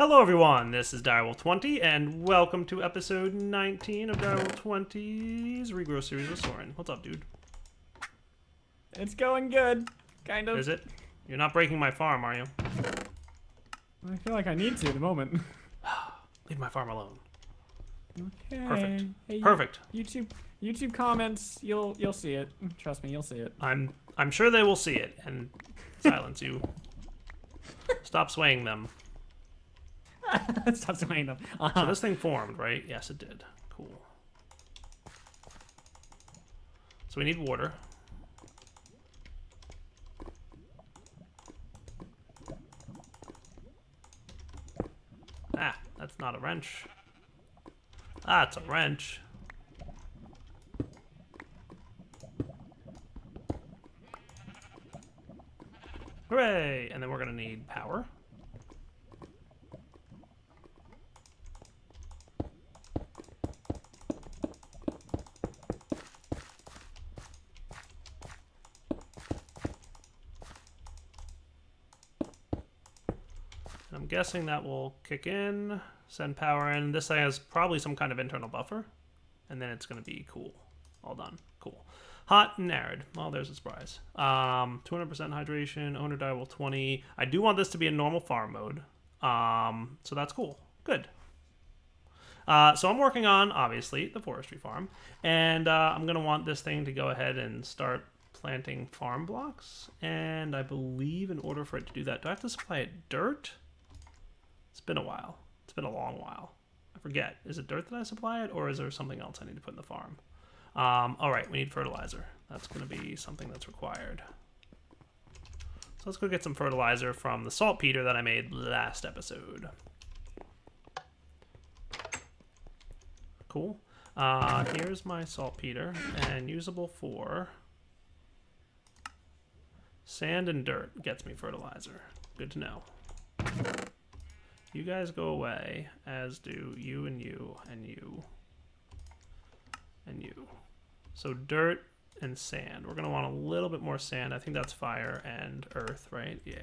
Hello everyone, this is Direwolf20, and welcome to episode 19 of Direwolf20's Regrowth series with Soren. What's up, dude? It's going good, kind of. Is it? You're not breaking my farm, are you? I feel like I need to at the moment. Leave my farm alone. Okay. Perfect. Hey, Perfect. YouTube comments, you'll see it. Trust me, you'll see it. I'm sure they will see it and silence you. Stop swaying them. Stop swaying them. So this thing formed, right? Yes, it did. Cool. So we need water. Ah, that's not a wrench. Ah, it's a wrench. Hooray! And then we're gonna need power. I'm guessing that will kick in, send power in. This has probably some kind of internal buffer, and then it's going to be cool. All done. Cool. Hot and arid. Well, there's a surprise. 200% hydration, owner Direwolf 20. I do want this to be in normal farm mode, so that's cool. Good. So I'm working on, obviously, the forestry farm, and I'm going to want this thing to go ahead and start planting farm blocks, and I believe in order for it to do that, do I have to supply it dirt? It's been a while. It's been a long while. I forget. Is it dirt that I supply it, or is there something else I need to put in the farm? All right, we need fertilizer. That's going to be something that's required. So let's go get some fertilizer from the saltpeter that I made last episode. Cool. Here's my saltpeter, and usable for sand and dirt gets me fertilizer. Good to know. You guys go away, as do you and you and you and you. So dirt and sand. We're going to want a little bit more sand. I think that's fire and earth, right? Yeah.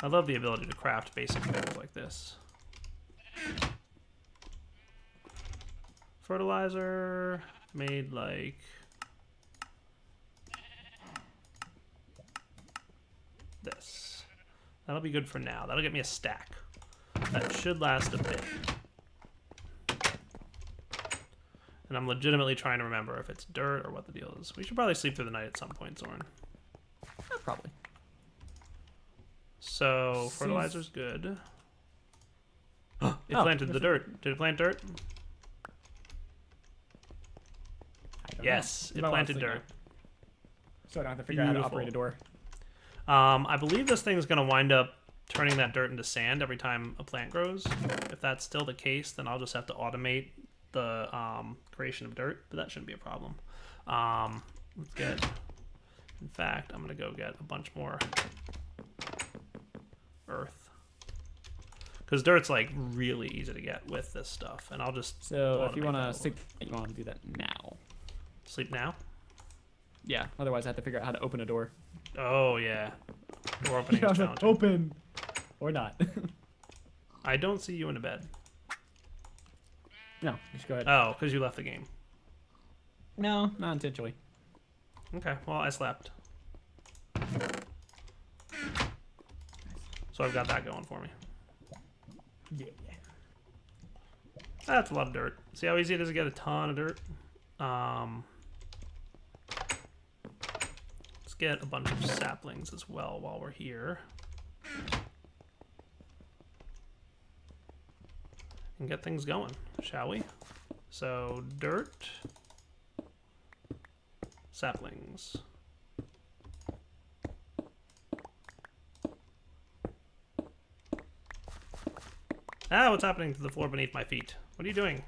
I love the ability to craft basic things like this. Fertilizer made like this. That'll be good for now. That'll get me a stack. That should last a bit. And I'm legitimately trying to remember if it's dirt or what the deal is. We should probably sleep through the night at some point, Soren. Yeah, probably. So, fertilizer's good. It planted the dirt. Did it plant dirt? Yes, it planted dirt. So I don't have to figure out how to operate a door. I believe this thing's going to wind up turning that dirt into sand every time a plant grows. If that's still the case, then I'll just have to automate the creation of dirt, but that shouldn't be a problem. Let's get... In fact, I'm going to go get a bunch more earth. Because dirt's like really easy to get with this stuff, and I'll just... So if you want to sleep, you want to do that now. Sleep now? Yeah, otherwise I have to figure out how to open a door. Oh, yeah. Door opening is challenging. Open! Or not. I don't see you in a bed. No, just go ahead. Oh, because you left the game. No, not intentionally. Okay, well, I slept. So I've got that going for me. Yeah. That's a lot of dirt. See how easy it is to get a ton of dirt? Let's get a bunch of saplings as well while we're here. And get things going, shall we? So, dirt, saplings. Ah, what's happening to the floor beneath my feet? What are you doing?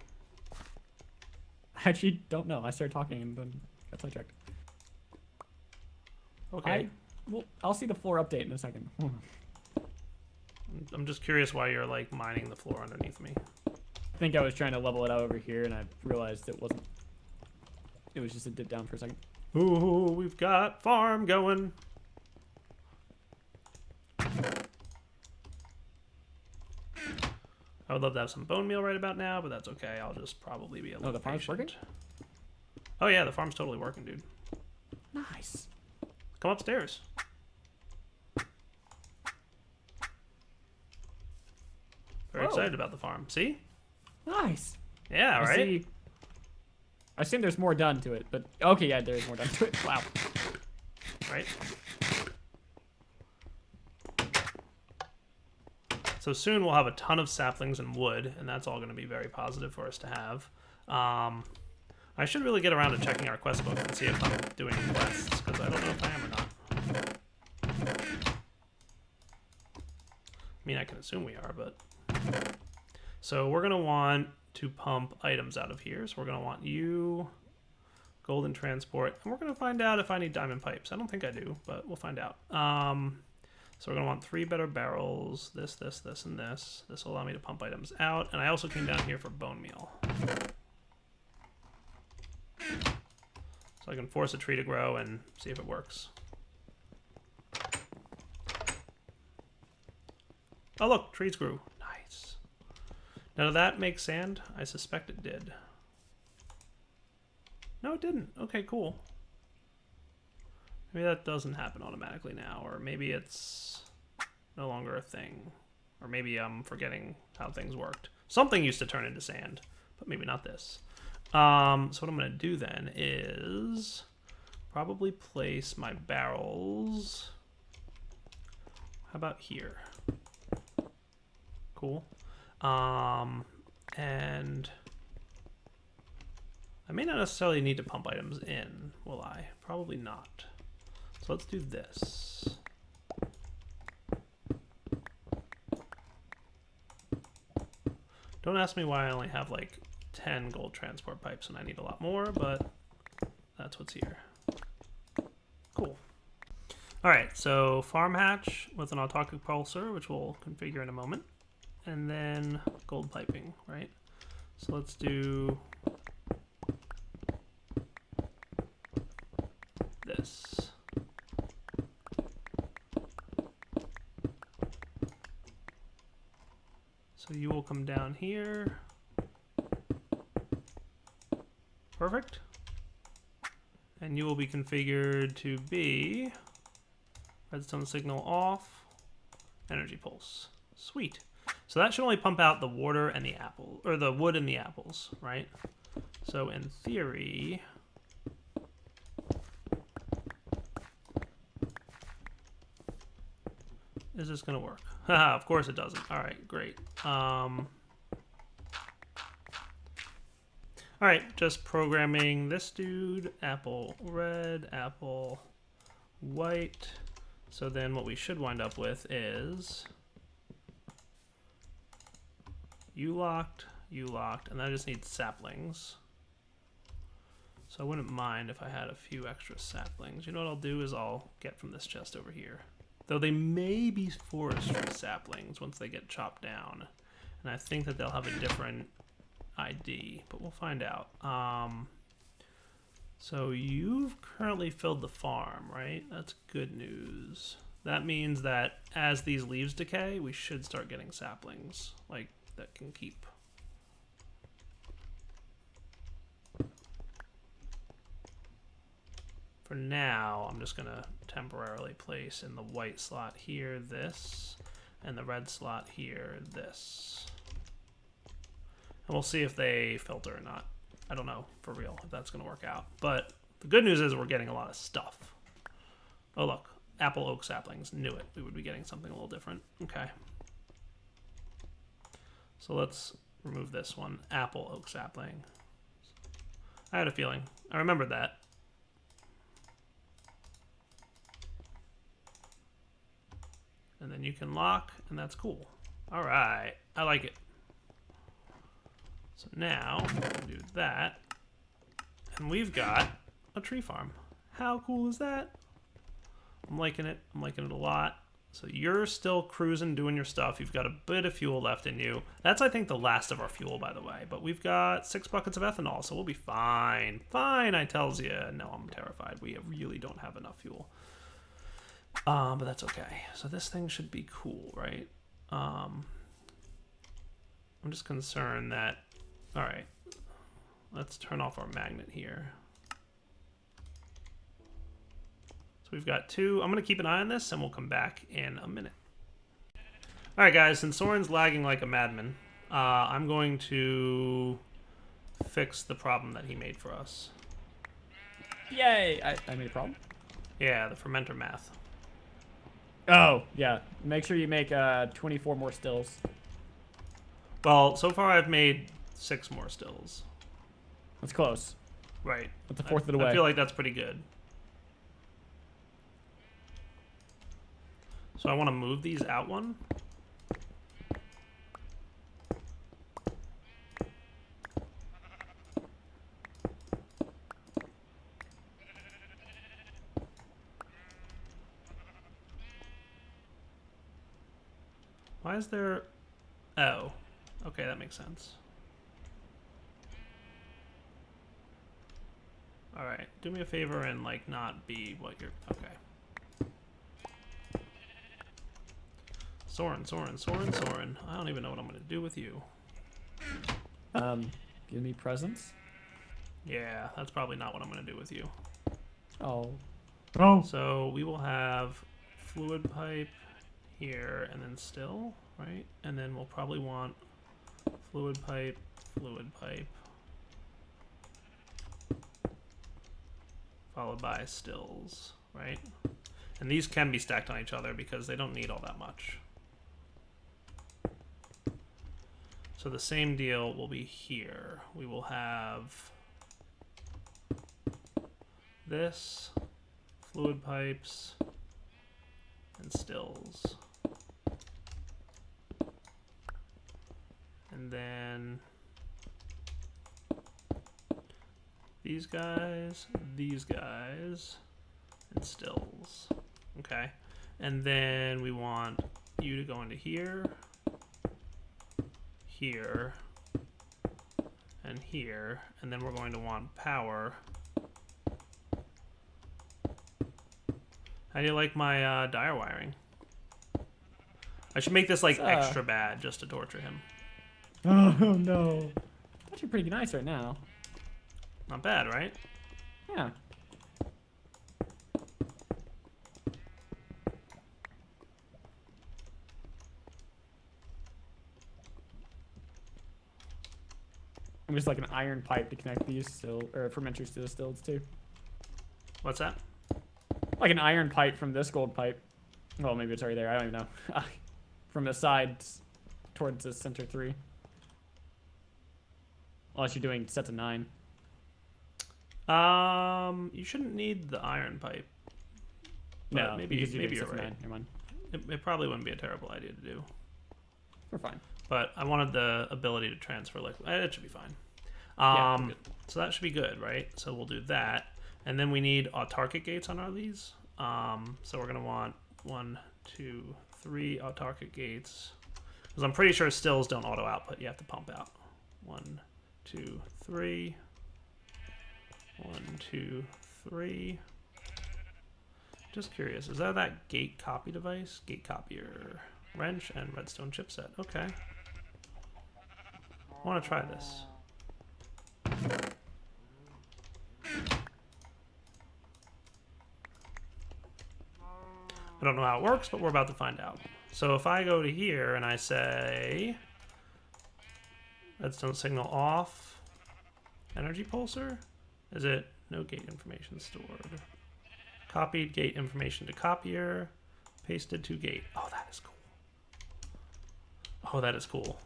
I actually don't know. I started talking and then got sidetracked. Okay. Well, I'll see the floor update in a second. I'm just curious why you're like mining the floor underneath me. I think I was trying to level it out over here and I realized it wasn't. It was just a dip down for a second. Ooh, we've got farm going. I would love to have some bone meal right about now, but that's okay. I'll just probably be a little the farm's patient. working? Oh yeah, the farm's totally working, dude. Nice. Come upstairs. Very Whoa. excited about the farm. See? Nice. Yeah, right? I assume there's more done to it, but okay, yeah, there is more done to it. Wow. Right? So soon we'll have a ton of saplings and wood, and that's all going to be very positive for us to have. I should really get around to checking our quest book and see if I'm doing quests, because I don't know if I am or not. I mean, I can assume we are, but... So we're going to want to pump items out of here. So we're going to want you, golden transport, and we're going to find out if I need diamond pipes. I don't think I do, but we'll find out. So we're going to want 3 better barrels, this, and this. This will allow me to pump items out, and I also came down here for bone meal. So I can force a tree to grow and see if it works. Oh look, trees grew. Nice. Now did that make sand? I suspect it did. No, it didn't. Okay, cool. Maybe that doesn't happen automatically now, or maybe it's no longer a thing. Or maybe I'm forgetting how things worked. Something used to turn into sand, but maybe not this. So what I'm going to do then is probably place my barrels. How about here? Cool. And I may not necessarily need to pump items in, will I? Probably not. So let's do this. Don't ask me why I only have like 10 gold transport pipes and I need a lot more, but that's what's here. Cool. All right, so farm hatch with an autarkic pulsar, which we'll configure in a moment. And then gold piping, right? So let's do this. So you will come down here. Perfect. And you will be configured to be redstone signal off, energy pulse. Sweet. So that should only pump out the water and the apple, or the wood and the apples, right? So in theory, is this gonna work? Haha, of course it doesn't. All right, great. All right, just programming this dude, apple red, apple white. So then what we should wind up with is you locked, and I just need saplings. So I wouldn't mind if I had a few extra saplings. You know what I'll do is I'll get from this chest over here. Though they may be forestry saplings once they get chopped down. And I think that they'll have a different ID, but we'll find out. So you've currently filled the farm, right? That's good news. That means that as these leaves decay, we should start getting saplings, like, that can keep. For now, I'm just gonna temporarily place in the white slot here this, and the red slot here this. And we'll see if they filter or not. I don't know, for real, if that's gonna work out. But the good news is we're getting a lot of stuff. Oh look, apple oak saplings. Knew it. We would be getting something a little different. Okay. So let's remove this one. Apple oak sapling. I had a feeling. I remembered that. And then you can lock, and that's cool. All right, I like it. So now we'll do that, and we've got a tree farm. How cool is that? I'm liking it. I'm liking it a lot. So you're still cruising, doing your stuff. You've got a bit of fuel left in you. That's, I think, the last of our fuel, by the way. But we've got 6 buckets of ethanol, so we'll be fine. Fine, I tells you. No, I'm terrified. We really don't have enough fuel. But that's okay. So this thing should be cool, right? I'm just concerned that... All right. Let's turn off our magnet here. So we've got 2. I'm going to keep an eye on this, and we'll come back in a minute. All right, guys. Since Soren's lagging like a madman, I'm going to fix the problem that he made for us. Yay! I made a problem? Yeah, the fermenter math. Oh, yeah. Make sure you make 24 more stills. Well, so far I've made 6 more stills. That's close. Right. That's a fourth of the way. I feel like that's pretty good. So I want to move these out one. Why is there... Oh. Okay, that makes sense. Alright, do me a favor and, like, not be what you're... Okay. Soren. I don't even know what I'm going to do with you. Give me presents. Yeah, that's probably not what I'm going to do with you. Oh. So we will have fluid pipe here and then still, right? And then we'll probably want fluid pipe, followed by stills, right? And these can be stacked on each other because they don't need all that much. So the same deal will be here. We will have this, fluid pipes, and stills. And then these guys, and stills. Okay. And then we want you to go into here, here, and here. And then we're going to want power. How do you like my dire wiring? I should make this like extra bad just to torture him. Oh no. Actually pretty nice right now. Not bad, right? Yeah. I'm just like an iron pipe to connect these fermenters to the stills too. What's that? Like an iron pipe from this gold pipe. Well, maybe it's already there. I don't even know. From the sides towards the center 3. Unless you're doing sets of 9. You shouldn't need the iron pipe. No, maybe you're right. 9. Never mind. It probably wouldn't be a terrible idea to do. We're fine. But I wanted the ability to transfer liquid. It should be fine. Yeah, so that should be good, right? So we'll do that. And then we need autarkic gates on our leads. So we're going to want 1, 2, 3 autarkic gates. Because I'm pretty sure stills don't auto output. You have to pump out. 1, 2, 3. 1, 2, 3. Just curious. Is that gate copy device? Gate copier. Wrench and redstone chipset. Okay. I want to try this. I don't know how it works, but we're about to find out. So if I go to here and I say redstone signal off, energy pulsar, is it no gate information stored? Copied gate information to copier, pasted to gate. Oh, that is cool. Oh, that is cool.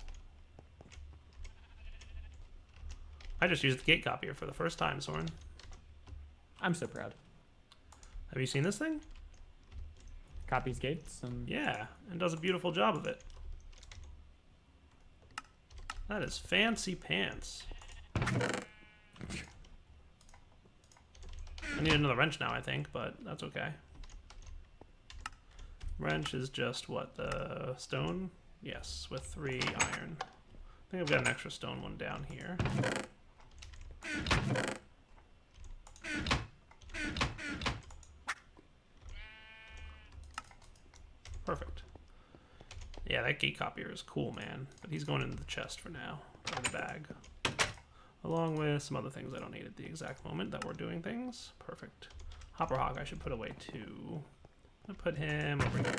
I just used the gate copier for the first time, Soren. I'm so proud. Have you seen this thing? Copies gates and Yeah, and does a beautiful job of it. That is fancy pants. I need another wrench now, I think, but that's okay. Wrench is just what, the stone? Yes, with 3 iron. I think I've got an extra stone one down here. Perfect. Yeah, that gate copier is cool, man. But he's going into the chest for now, or the bag. Along with some other things I don't need at the exact moment that we're doing things. Perfect. Hopper Hawk I should put away too. I'll put him over here.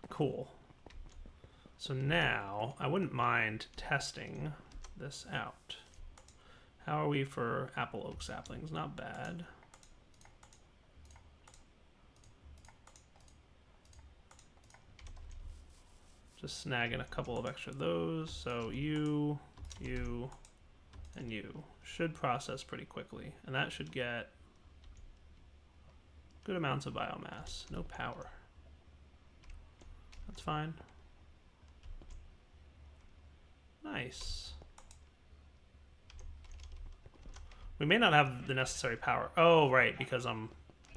Cool. So now, I wouldn't mind testing this out. How are we for apple oak saplings? Not bad. Just snagging a couple of extra of those. So you, and you should process pretty quickly. And that should get good amounts of biomass. No power. That's fine. Nice. We may not have the necessary power. Oh, right, because I'm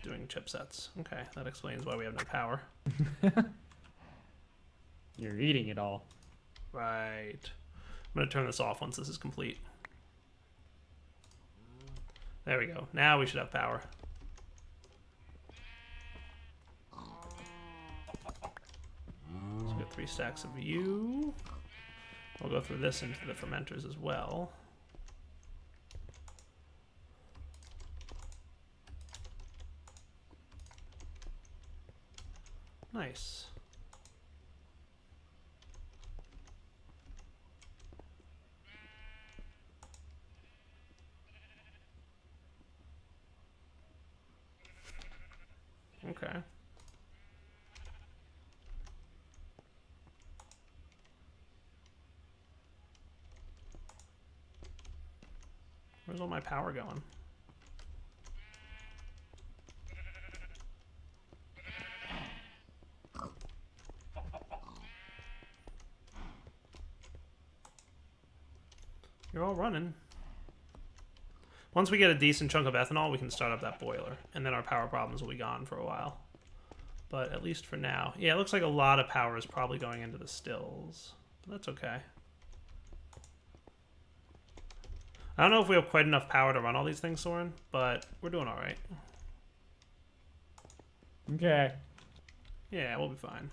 doing chipsets. Okay, that explains why we have no power. You're eating it all. Right. I'm going to turn this off once this is complete. There we go. Now we should have power. So we got 3 stacks of you. We'll go through this into the fermenters as well. Nice. Okay. Where's all my power going? You're all running. Once we get a decent chunk of ethanol, we can start up that boiler, and then our power problems will be gone for a while. But at least for now. Yeah, it looks like a lot of power is probably going into the stills. But that's okay. I don't know if we have quite enough power to run all these things, Soren, but we're doing alright. Okay. Yeah, we'll be fine.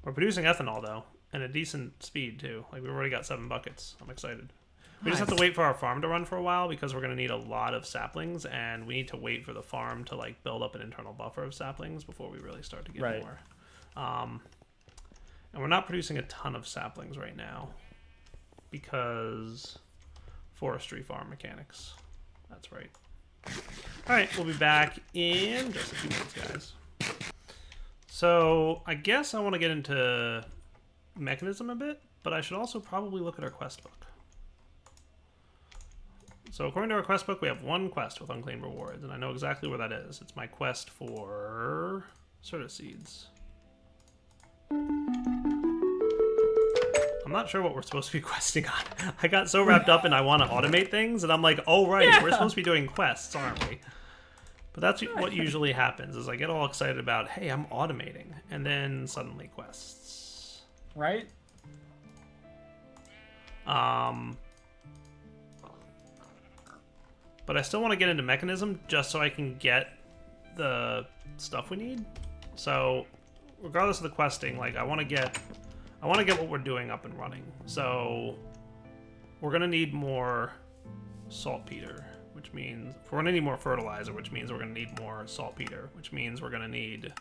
We're producing ethanol, though, and a decent speed, too. Like, we've already got 7 buckets. I'm excited. We just have to wait for our farm to run for a while because we're going to need a lot of saplings, and we need to wait for the farm to, like, build up an internal buffer of saplings before we really start to get more. And we're not producing a ton of saplings right now because forestry farm mechanics. That's right. All right, we'll be back in just a few minutes, guys. So I guess I want to get into mechanism a bit, but I should also probably look at our quest book. So according to our quest book, we have 1 quest with unclaimed rewards, and I know exactly where that is. It's my quest for Certa seeds. I'm not sure what we're supposed to be questing on. I got so wrapped up in I want to automate things, and I'm like, oh, right, we're supposed to be doing quests, aren't we? But that's what usually happens, is I get all excited about, hey, I'm automating, and then suddenly quests. Right? But I still want to get into mechanism just so I can get the stuff we need. So regardless of the questing, like I want to get what we're doing up and running. So we're gonna need more saltpeter, which means we're gonna need more fertilizer, which means we're gonna need more saltpeter, which means we're gonna need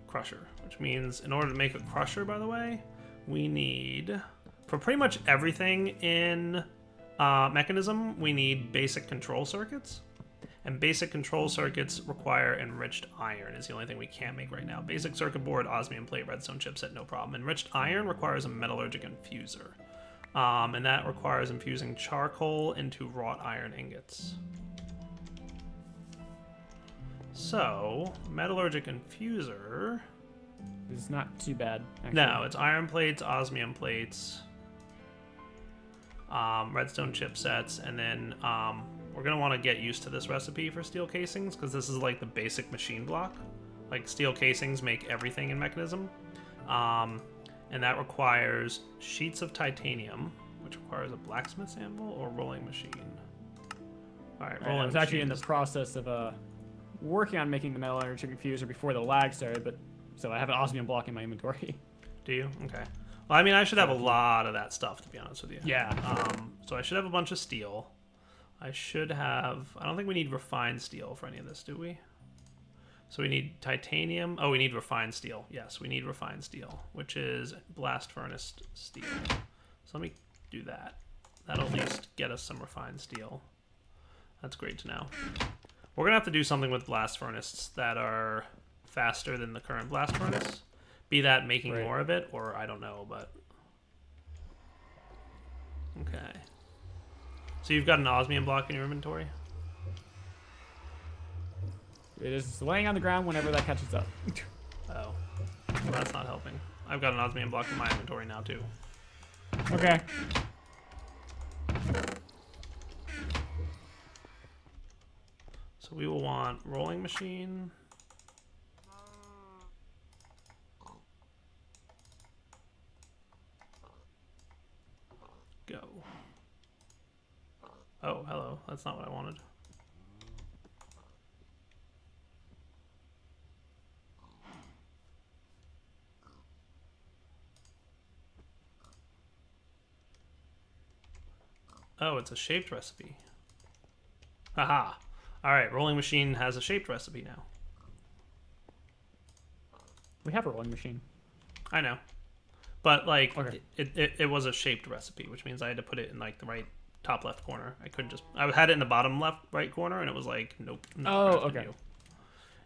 crusher, which means in order to make a crusher, by the way, we need, for pretty much everything in mechanism, we need basic control circuits. And basic control circuits require enriched iron is the only thing we can't make right now. Basic circuit board, osmium plate, redstone chipset, no problem. Enriched iron requires a metallurgic infuser. And that requires infusing charcoal into wrought iron ingots. So, metallurgic infuser... It's not too bad, actually. No, it's iron plates, osmium plates, redstone chipsets, and then we're gonna want to get used to this recipe for steel casings because this is like the basic machine block. Like steel casings make everything in Mechanism, and that requires sheets of titanium, which requires a blacksmith's anvil or rolling machine. All right, rolling. I was actually in the process of working on making the metallurgic infuser before the lag started, but so I have an osmium block in my inventory. Do you? Okay. Well, I mean, I should have a lot of that stuff, to be honest with you. Yeah. So I should have a bunch of steel. I should have... I don't think we need refined steel for any of this, do we? So we need titanium. Oh, we need refined steel. Yes, we need refined steel, which is blast furnace steel. So let me do that. That'll at least get us some refined steel. That's great to know. We're going to have to do something with blast furnaces that are faster than the current blast furnace. Be that making more of it, or I don't know, but... Okay. So you've got an osmium block in your inventory? It is laying on the ground whenever that catches up. Oh. Well, that's not helping. I've got an osmium block in my inventory now, too. Okay. So we will want rolling machine... Go. Oh, hello. That's not what I wanted. Oh, it's a shaped recipe. Haha. Alright, rolling machine has a shaped recipe now. We have a rolling machine. I know. But, like, okay. it was a shaped recipe, which means I had to put it in, like, the right top left corner. I couldn't just... I had it in the bottom left right corner, and it was like, nope. Oh, okay. You.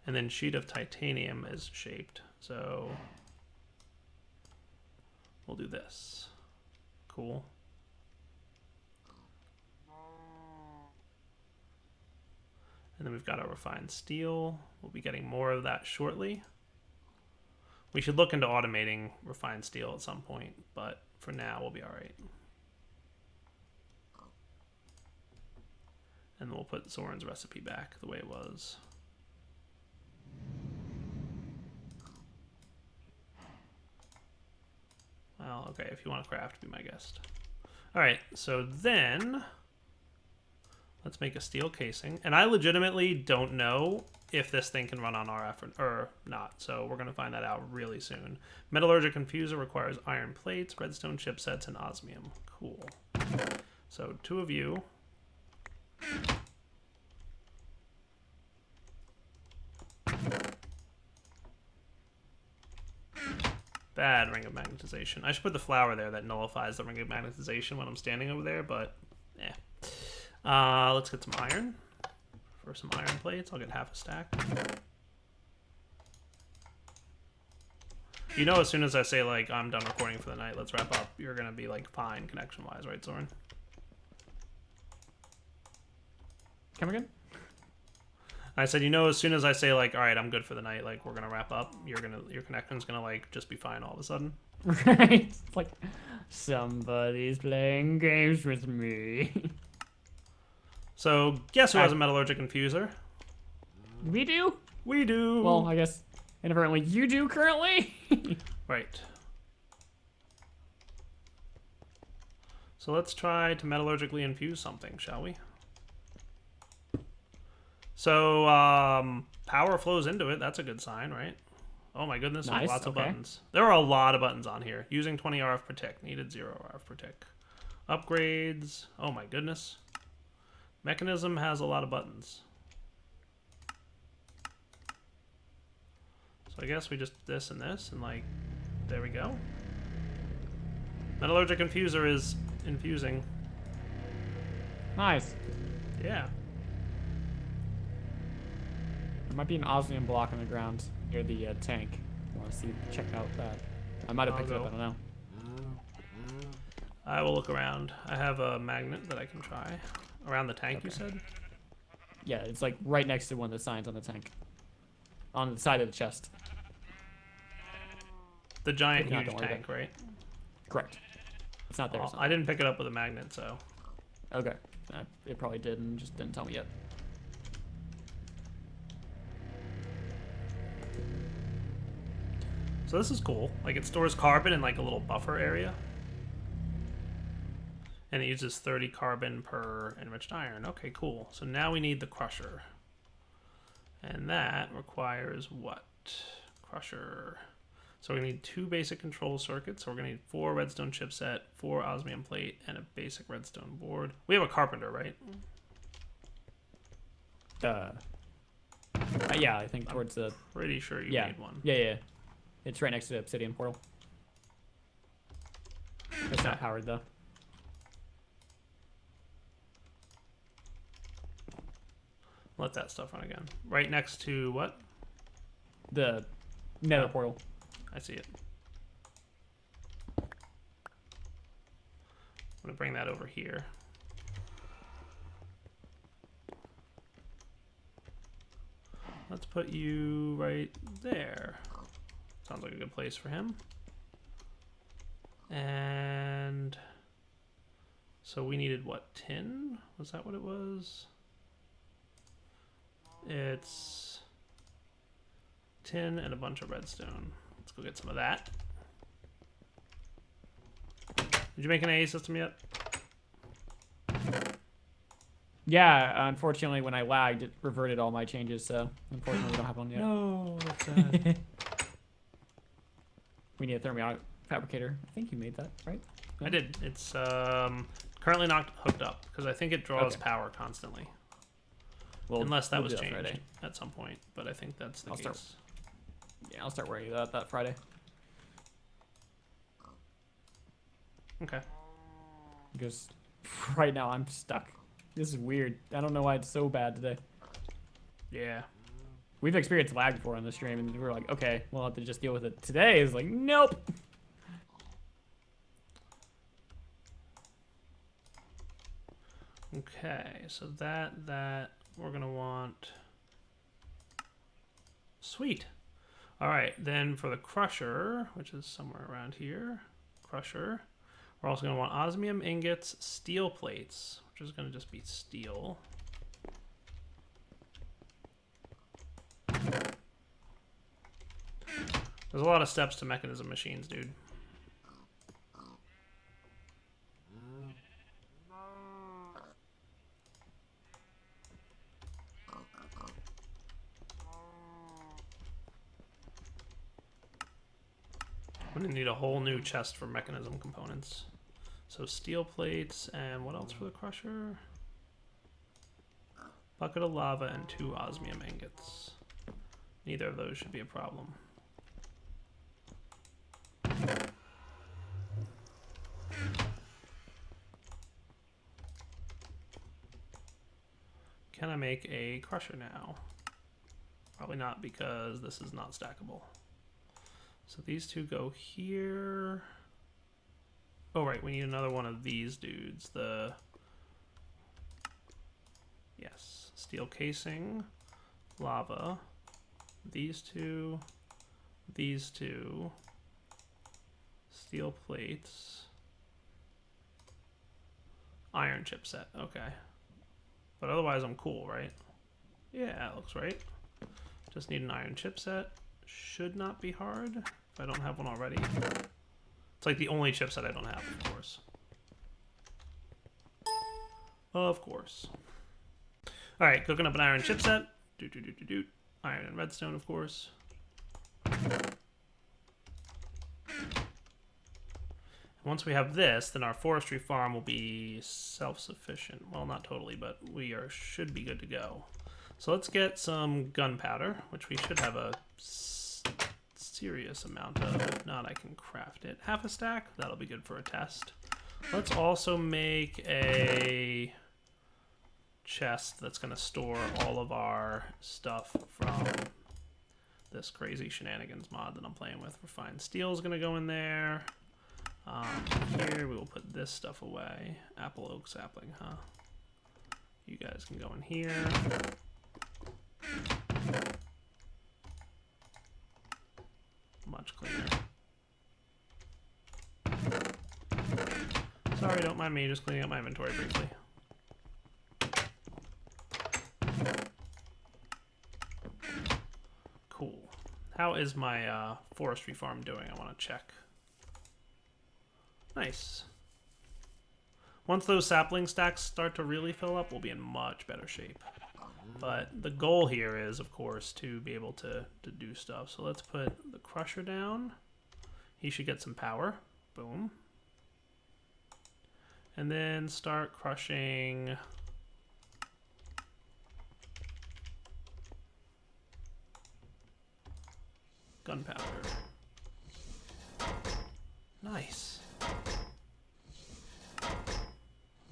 And then sheet of titanium is shaped. So, we'll do this. Cool. And then we've got our refined steel. We'll be getting more of that shortly. We should look into automating refined steel at some point, but for now we'll be all right. And then we'll put Soren's recipe back the way it was. Well, okay, if you want to craft, be my guest. All right, so then let's make a steel casing. And I legitimately don't know if this thing can run on RF or not. So we're going to find that out really soon. Metallurgic infuser requires iron plates, redstone chipsets, and osmium. Cool. So 2 of you. Bad ring of magnetization. I should put the flower there that nullifies the ring of magnetization when I'm standing over there, but let's get some iron. For some iron plates, I'll get half a stack. You know, as soon as I say, like, I'm done recording for the night, let's wrap up, you're going to be, like, fine connection-wise, right, Soren? Come again? I said, you know, as soon as I say, like, all right, I'm good for the night, like, we're going to wrap up, your connection's going to, like, just be fine all of a sudden. Right? It's like, somebody's playing games with me. So, guess who has a metallurgic infuser? We do? We do. Well, I guess inadvertently you do currently. Right. So let's try to metallurgically infuse something, shall we? So, power flows into it. That's a good sign, right? Oh my goodness, nice. Lots of buttons. There are a lot of buttons on here. Using 20 RF per tick. Needed 0 RF per tick. Upgrades. Oh my goodness. Mechanism has a lot of buttons. So I guess we just this and this, and like, there we go. Metallurgic infuser is infusing. Nice. Yeah. There might be an osmium block on the ground near the tank. I want to see, check out that. I might have picked it up, I don't know. I will look around. I have a magnet that I can try. Around the tank, okay. You said? Yeah, it's like right next to one of the signs on the tank. On the side of the chest. The giant, huge tank, right? Correct. It's not there. I didn't pick it up with a magnet, so. Okay. It probably did and just didn't tell me yet. So this is cool. Like, it stores carbon in like a little buffer area. And it uses 30 carbon per enriched iron. Okay, cool. So now we need the crusher. And that requires what? Crusher. So we need 2 basic control circuits. So we're going to need 4 redstone chipset, 4 osmium plate, and a basic redstone board. We have a carpenter, right? Yeah, I think towards the... Pretty sure you made one. Yeah. It's right next to the obsidian portal. It's not powered, though. Let that stuff run again. Right next to what? The nether portal. I see it. I'm going to bring that over here. Let's put you right there. Sounds like a good place for him. And so we needed what, tin? Was that what it was? It's tin and a bunch of redstone. Let's go get some of that. Did you make an AA system yet? Yeah, unfortunately, when I lagged, it reverted all my changes, so unfortunately, we don't have one yet. No, that's sad. We need a thermionic fabricator. I think you made that, right? I did. It's currently not hooked up because I think it draws power constantly. Well, unless that we'll was do changed Friday. at some point, but I think that's the case. I'll start worrying about that Friday. Okay. Because right now I'm stuck. This is weird. I don't know why it's so bad today. Yeah. We've experienced lag before on the stream, and we were like, okay, we'll have to just deal with it. Today is like, nope. Okay, so that we're gonna want. Sweet. All right, then for the crusher, which is somewhere around here, crusher, we're also gonna want osmium ingots, steel plates, which is gonna just be steel. There's a lot of steps to mechanism machines, dude. I'm gonna need a whole new chest for mechanism components. So steel plates, and what else for the crusher? Bucket of lava and 2 osmium ingots. Neither of those should be a problem. Can I make a crusher now? Probably not, because this is not stackable. So these 2 go here. Oh, right, we need another one of these dudes. Yes, steel casing, lava, these 2, steel plates, iron chipset. Okay. But otherwise I'm cool, right? Yeah, that looks right. Just need an iron chipset. Should not be hard if I don't have one already. It's like the only chipset I don't have, of course. Of course. All right, cooking up an iron chipset. Iron and redstone, of course. Once we have this, then our forestry farm will be self-sufficient. Well, not totally, but we should be good to go. So let's get some gunpowder, which we should have a serious amount of. If not, I can craft it. Half a stack, that'll be good for a test. Let's also make a chest that's going to store all of our stuff from this crazy shenanigans mod that I'm playing with. Refined steel is going to go in there. Here we will put this stuff away. Apple oak sapling, huh? You guys can go in here. Much cleaner. Sorry, don't mind me, just cleaning up my inventory briefly. How is my forestry farm doing? I want to check. Nice. Once those sapling stacks start to really fill up, we'll be in much better shape. But the goal here is, of course, to be able to do stuff. So let's put the crusher down. He should get some power. Boom. And then start crushing gunpowder. Nice.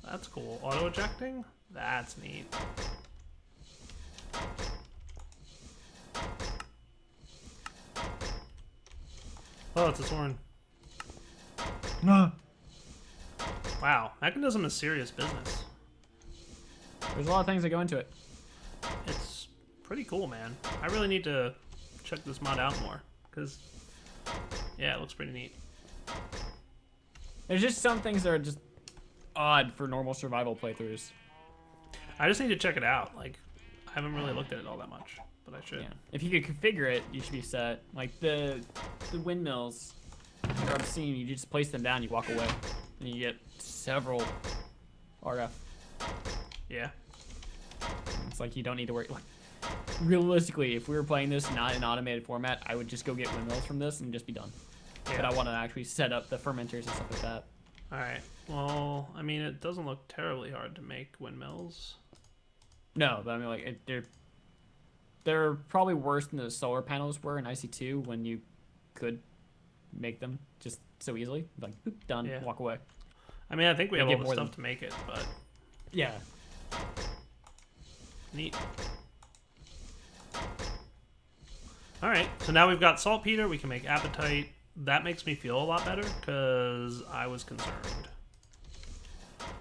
That's cool. Auto ejecting? That's neat. Oh, it's a Soren. Wow, mechanism is serious business. There's a lot of things that go into it. It's pretty cool, man. I really need to check this mod out more, because, yeah, it looks pretty neat. There's just some things that are just odd for normal survival playthroughs. I just need to check it out. Like, I haven't really looked at it all that much, but I should. Yeah. If you could configure it, you should be set. Like the windmills are obscene. You just place them down, you walk away, and you get several RF. Yeah. It's like you don't need to worry. Like, realistically, if we were playing this not in automated format, I would just go get windmills from this and just be done. Yeah. But I want to actually set up the fermenters and stuff like that. All right. Well, I mean, it doesn't look terribly hard to make windmills. No, but I mean, like, they're probably worse than the solar panels were in IC2 when you could make them just so easily. Like, boop, done, Yeah. walk away. I mean, I think we have all the stuff to make it, but yeah. Neat. All right, so now we've got saltpeter. We can make appetite. That makes me feel a lot better because I was concerned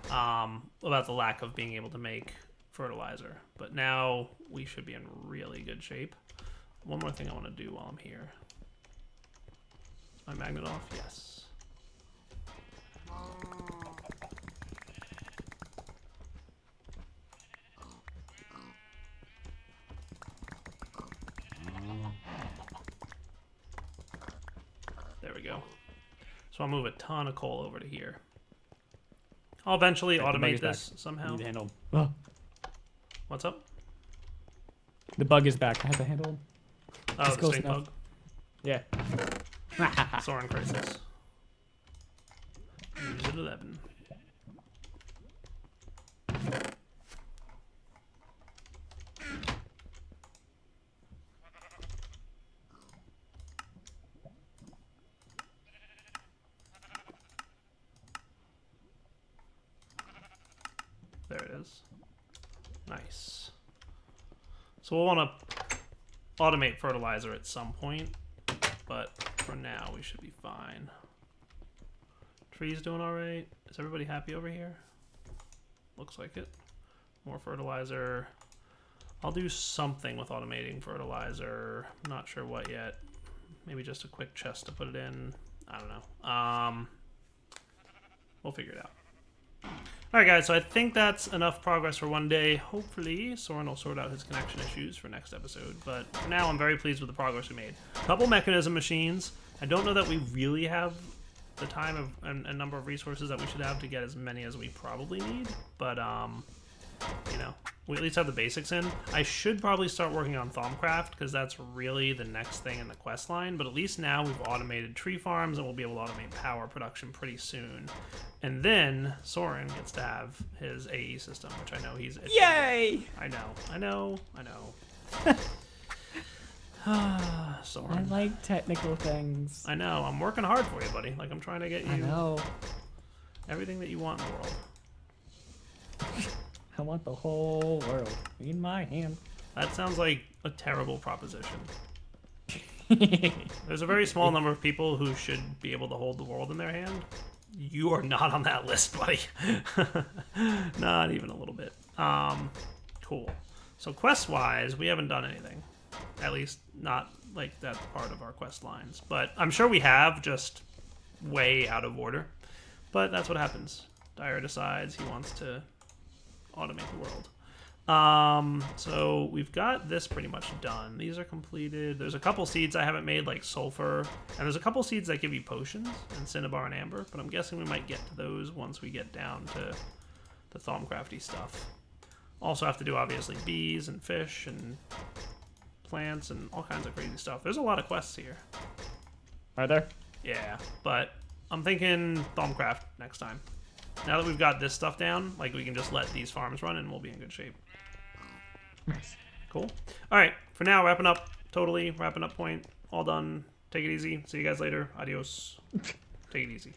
about the lack of being able to make fertilizer. But now we should be in really good shape. One more thing I want to do while I'm here. Is my magnet off? Yes. There we go. So I'll move a ton of coal over to here. I'll eventually automate this somehow. Need to handle. Oh. What's up? The bug is back. I have to handle him. Oh, the stink bug? Yeah. Soren crisis. Use it 11. There it is. Nice. So we'll want to automate fertilizer at some point, but for now we should be fine. Tree's doing all right. Is everybody happy over here? Looks like it. More fertilizer. I'll do something with automating fertilizer. Not sure what yet. Maybe just a quick chest to put it in. I don't know. We'll figure it out. Alright guys, so I think that's enough progress for one day. Hopefully, Soren will sort out his connection issues for next episode. But for now, I'm very pleased with the progress we made. A couple mechanism machines. I don't know that we really have the time and number of resources that we should have to get as many as we probably need. But, you know, we at least have the basics in. I should probably start working on Thaumcraft because that's really the next thing in the quest line. But at least now we've automated tree farms and we'll be able to automate power production pretty soon. And then Soren gets to have his AE system, which I know he's... Yay! I know. Soren. I like technical things. I know. I'm working hard for you, buddy. Like, I'm trying to get you... I know. Everything that you want in the world. I want the whole world in my hand. That sounds like a terrible proposition. There's a very small number of people who should be able to hold the world in their hand. You are not on that list, buddy. Not even a little bit. Cool. So quest-wise, we haven't done anything. At least not like that part of our quest lines. But I'm sure we have, just way out of order. But that's what happens. Dyer decides he wants to automate the world. So we've got this pretty much done. These are completed. There's a couple seeds I haven't made, like sulfur, and there's a couple seeds that give you potions and cinnabar and amber, but I'm guessing we might get to those once we get down to the Thaumcrafty stuff. Also have to do, obviously, bees and fish and plants and all kinds of crazy stuff. There's a lot of quests here. Are there? Yeah, but I'm thinking Thaumcraft next time. Now that we've got this stuff down, like, we can just let these farms run and we'll be in good shape. Nice. Cool. All right, for now, wrapping up point. All done. Take it easy. See you guys later. Adios. Take it easy.